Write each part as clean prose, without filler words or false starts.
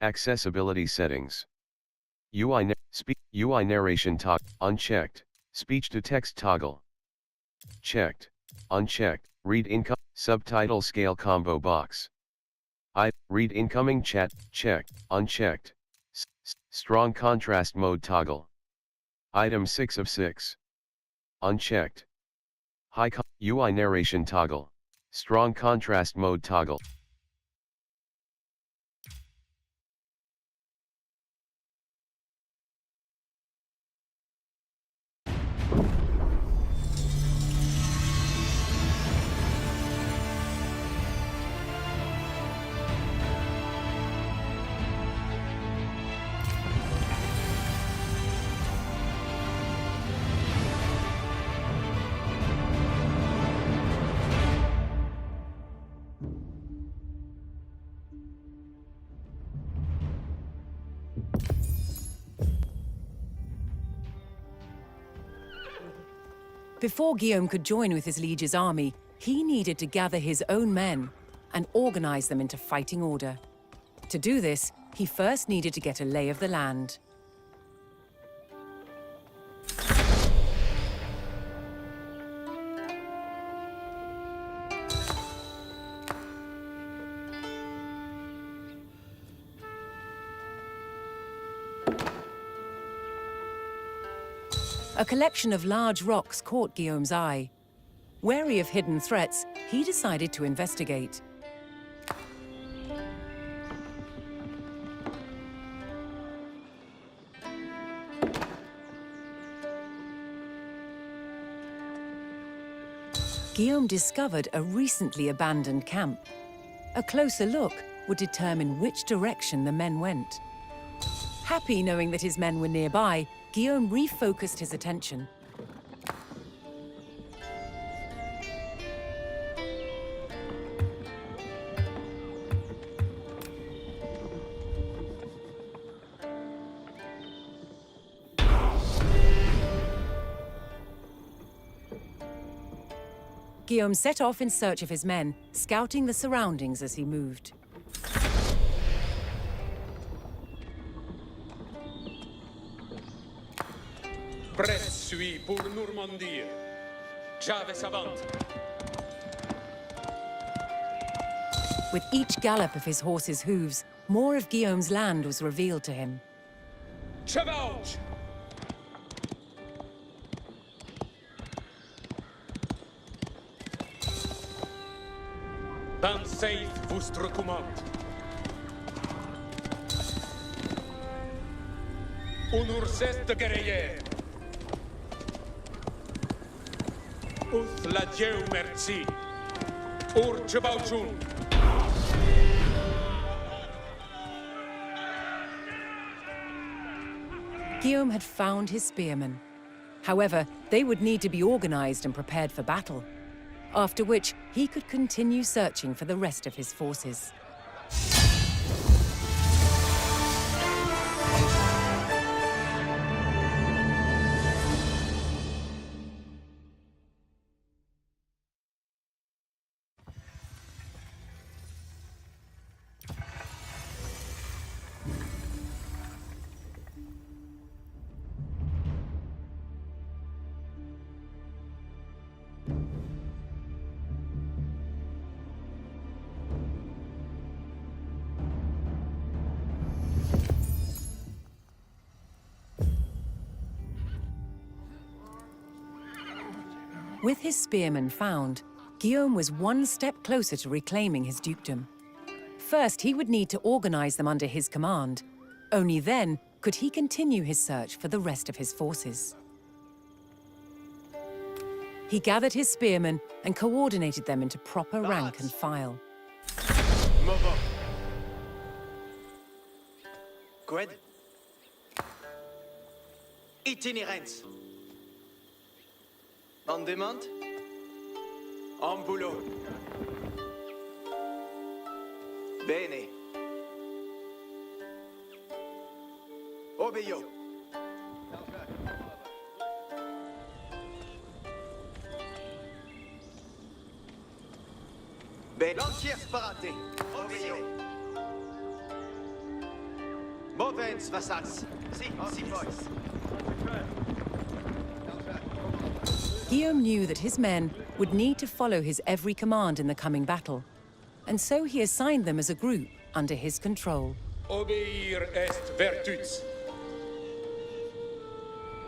Accessibility settings. UI narration toggle unchecked. Speech to text toggle checked. Unchecked. Read income subtitle scale combo box. Read incoming chat checked. Unchecked. Strong contrast mode toggle. Item 6 of 6. Unchecked. UI narration toggle. Strong contrast mode toggle. Before Guillaume could join with his liege's army, he needed to gather his own men and organize them into fighting order. To do this, he first needed to get a lay of the land. A collection of large rocks caught Guillaume's eye. Wary of hidden threats, he decided to investigate. Guillaume discovered a recently abandoned camp. A closer look would determine which direction the men went. Happy knowing that his men were nearby, Guillaume refocused his attention. Guillaume set off in search of his men, scouting the surroundings as he moved. Prêt suis pour Normandie. J'avais avant. With each gallop of his horse's hooves, more of Guillaume's land was revealed to him. Chevauche! Dansez votre commande. Unur de guerrier. Uth la Dieu merci. Ur Chevauchun. Guillaume had found his spearmen. However, they would need to be organized and prepared for battle, after which he could continue searching for the rest of his forces. With his spearmen found, Guillaume was one step closer to reclaiming his dukedom. First, he would need to organize them under his command. Only then could he continue his search for the rest of his forces. He gathered his spearmen and coordinated them into proper rank and file. Movo. Qued. Itinerance. En demande. En boulot. Bene. Obeyo. Bene. L'entière sparate. Obeyo. Bovens, vassals. Si, boys. Guillaume knew that his men would need to follow his every command in the coming battle, and so he assigned them as a group under his control. Obeir est virtus.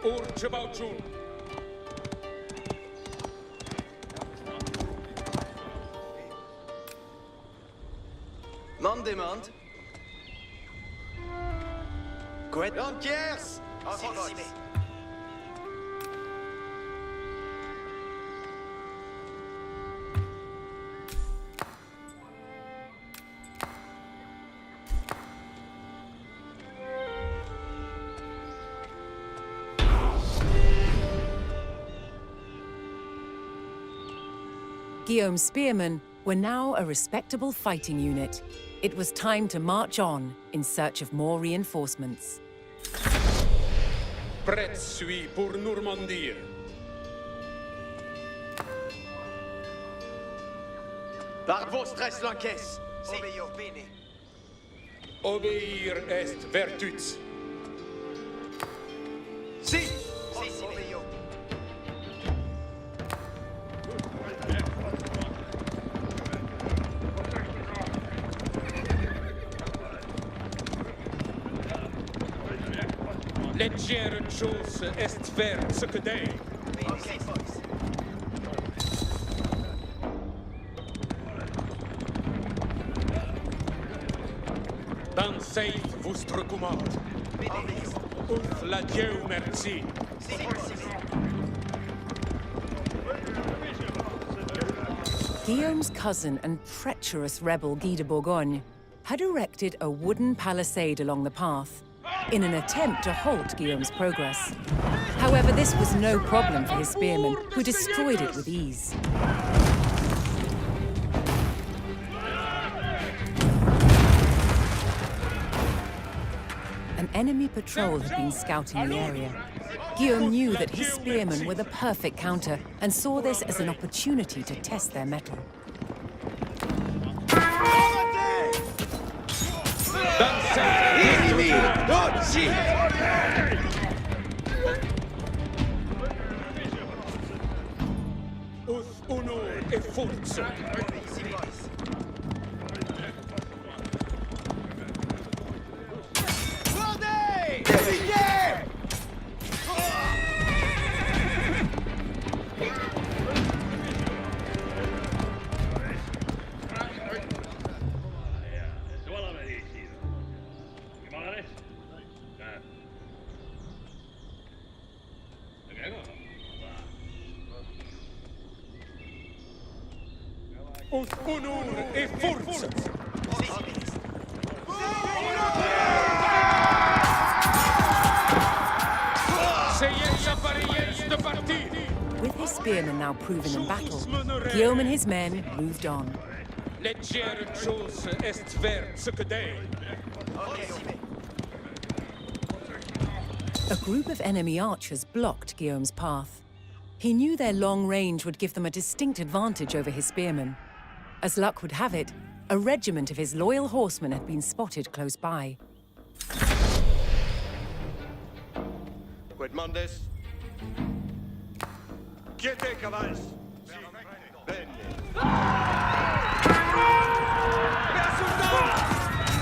Urge bauciun. Man demande. Quet. Lantiers! Si. Guillaume's spearmen were now a respectable fighting unit. It was time to march on in search of more reinforcements. Prêt suis pour Normandie. Par vostres lances. Obéio, bene. Obeir est virtus. Si, obéio. Legere chose est faire ce que dei. Okay, boys. Dansez vostre commande. Uth la Dieu merci. Guillaume's cousin and treacherous rebel Guy de Bourgogne had erected a wooden palisade along the path in an attempt to halt Guillaume's progress. However, this was no problem for his spearmen, who destroyed it with ease. An enemy patrol had been scouting the area. Guillaume knew that his spearmen were the perfect counter and saw this as an opportunity to test their mettle. Uth honor et forza. Uth honor et forza. Seiez appareillez de partir. With his spearmen now proven in battle, Guillaume and his men moved on. Legere chose est faire ce que dei. A group of enemy archers blocked Guillaume's path. He knew their long range would give them a distinct advantage over his spearmen. As luck would have it, a regiment of his loyal horsemen had been spotted close by. Quid mandes? Quiete, cavals!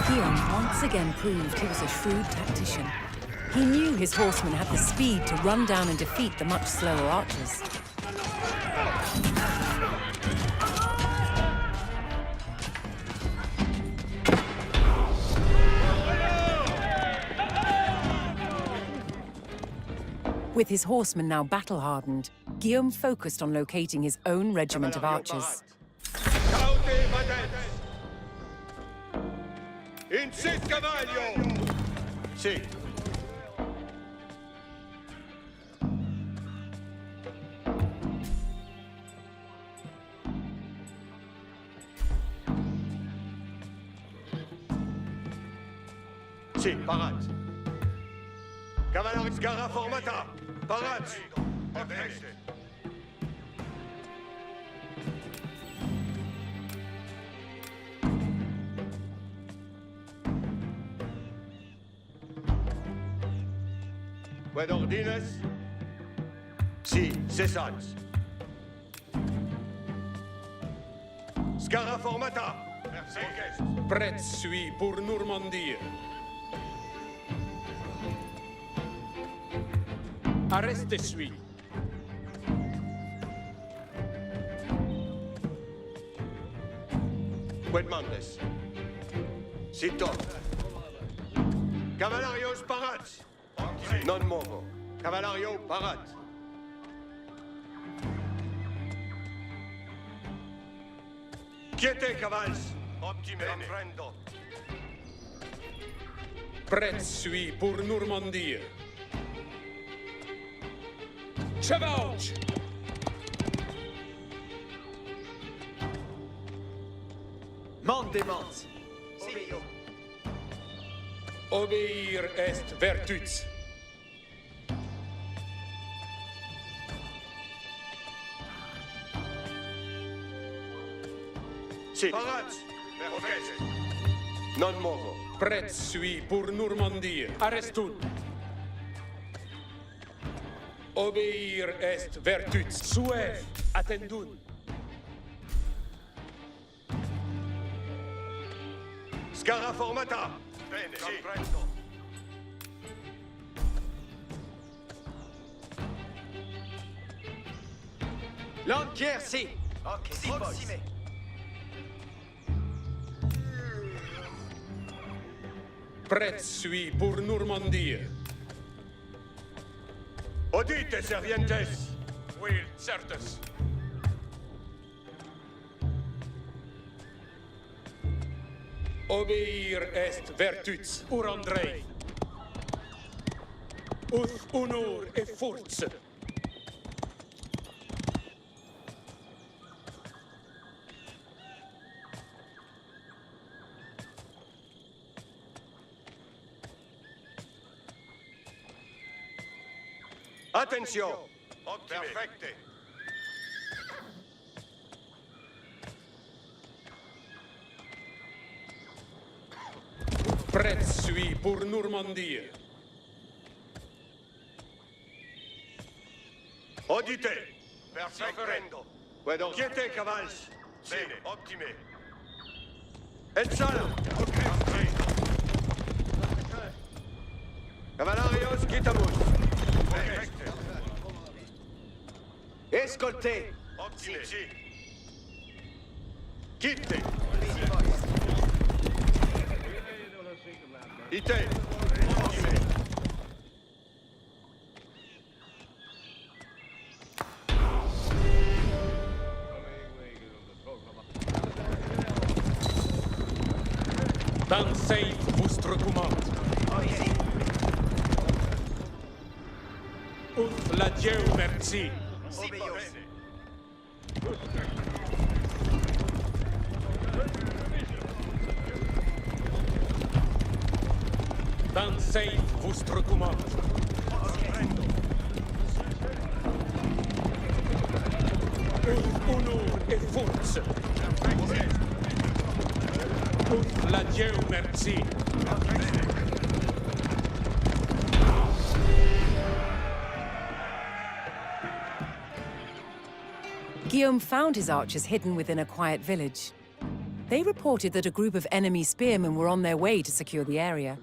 Guillaume once again proved he was a shrewd tactician. He knew his horsemen had the speed to run down and defeat the much slower archers. With his horsemen now battle-hardened, Guillaume focused on locating his own regiment of archers. Caute vadens! Incit cavaglio! Si. Si, parat. Cavalaris gara formata. Parat. Qued ordines? Si, cessats. Scara formata. Merci. Prêt suis pour Normandie. Arreste suis. Qued mandes? Sito. Cavallarios parats. Non movo. Cavallario parat. Quiete cavals. Optime. Comprendo. Prêt suis pour Normandie. Chevauche! Mante des mantes. Obéio. Obéir est vertus. Si. Parats. Perfect. Non movo. Prêt suis pour Normandie. Arrestun. Obéir est vertus. Suev, attendun. Scara formata. Bene. Comprendo. Lancière, si. Ok, si, proxime. Prêt suis pour Normandie. Audite, servientes. Will certus. Obéir est vertus. Ur Andrei. Uth honor et force. Attention. Perfecte. Prêt suis pour Normandie. Audite. Perfecto. Quiete cavals. Bene. Optime. Et sala. Cavallarios quitamus. Perfecte. Escoltez. Optime. Si. Quitte. Ite. Optime. Dans safe vostre commande. Uth la Dieu merci. Obéio. Dans safe vostre commande. Uth honor et force. Uth la Dieu merci. Guillaume found his archers hidden within a quiet village. They reported that a group of enemy spearmen were on their way to secure the area.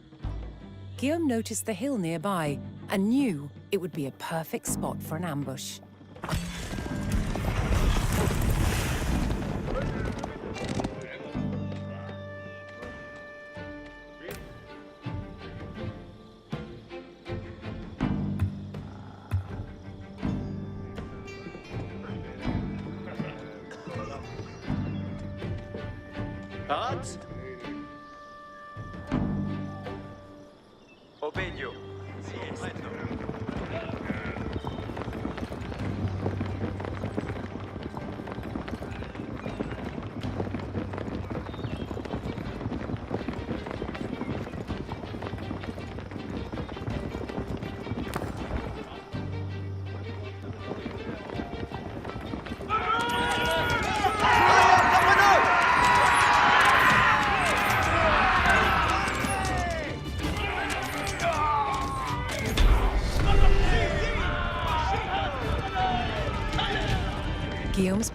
Guillaume noticed the hill nearby and knew it would be a perfect spot for an ambush. Parats. Obéio. Si, prendo.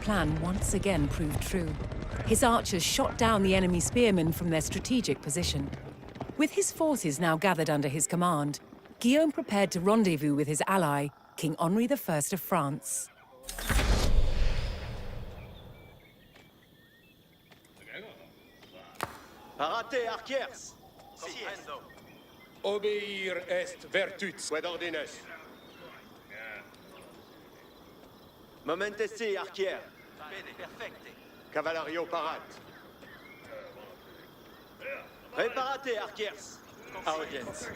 plan once again proved true. His archers shot down the enemy spearmen from their strategic position. With his forces now gathered under his command, Guillaume prepared to rendezvous with his ally, King Henri I of France. Parate, arquers! Obéir est vertus. Quod ordines? Momentesi, arquier! Bene, perfecte. Cavalario parat. Preparate, arquiers! Audience.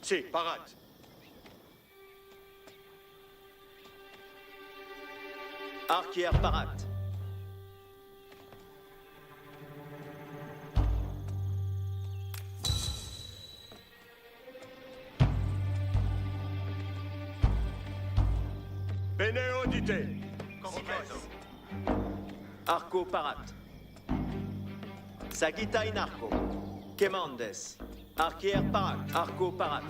Si, parat. Arquier parat. Bene audite. Arco parat. Sagita in arco. Quemandes. Arquier parat. Arco parat.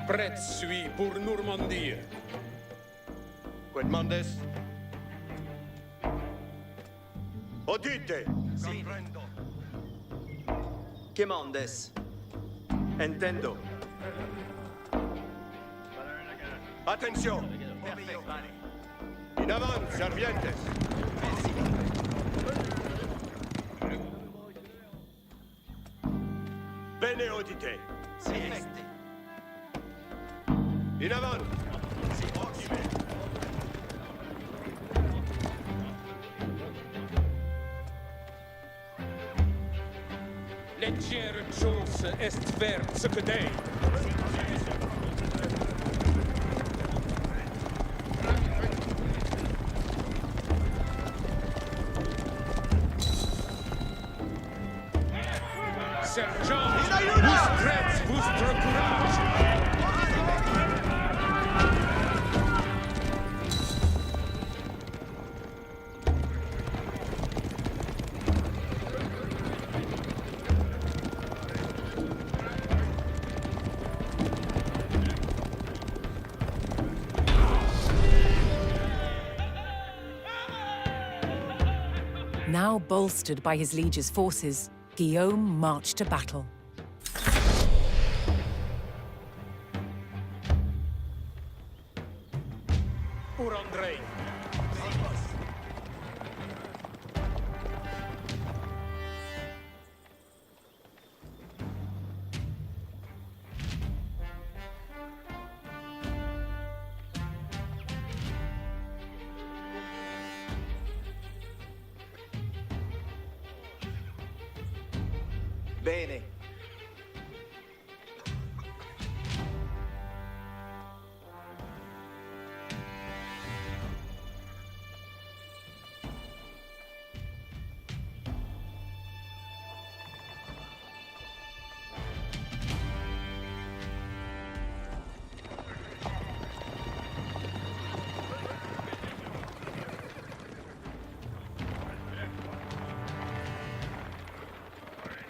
Prête suis pour Normandie. Quod mandes? Audite. Quemandes. Entendo. Attention. In avant, servientes. Bene audite. In avant. Leggere chose est vert ce que dei. Sergent, vous prêtes votre courage. Now bolstered by his liege's forces, Guillaume marched to battle. Pour André. Bene.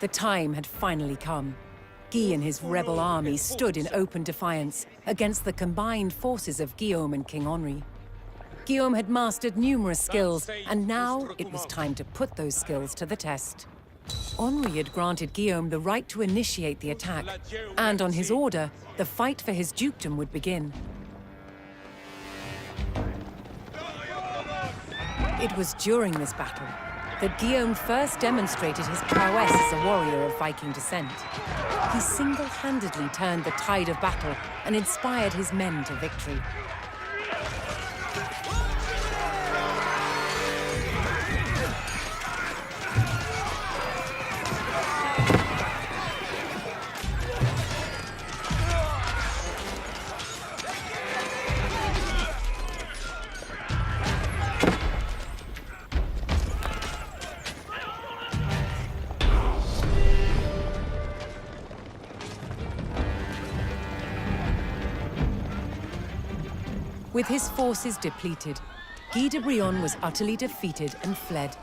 The time had finally come. Guy and his rebel army stood in open defiance against the combined forces of Guillaume and King Henri. Guillaume had mastered numerous skills, and now it was time to put those skills to the test. Henri had granted Guillaume the right to initiate the attack, and on his order, the fight for his dukedom would begin. It was during this battle that Guillaume first demonstrated his prowess as a warrior of Viking descent. He single-handedly turned the tide of battle and inspired his men to victory. With his forces depleted, Guy de Brion was utterly defeated and fled.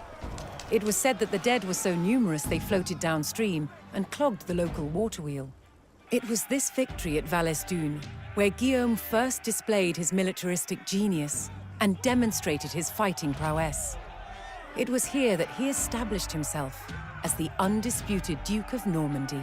It was said that the dead were so numerous they floated downstream and clogged the local water wheel. It was this victory at Valesdune where Guillaume first displayed his militaristic genius and demonstrated his fighting prowess. It was here that he established himself as the undisputed Duke of Normandy.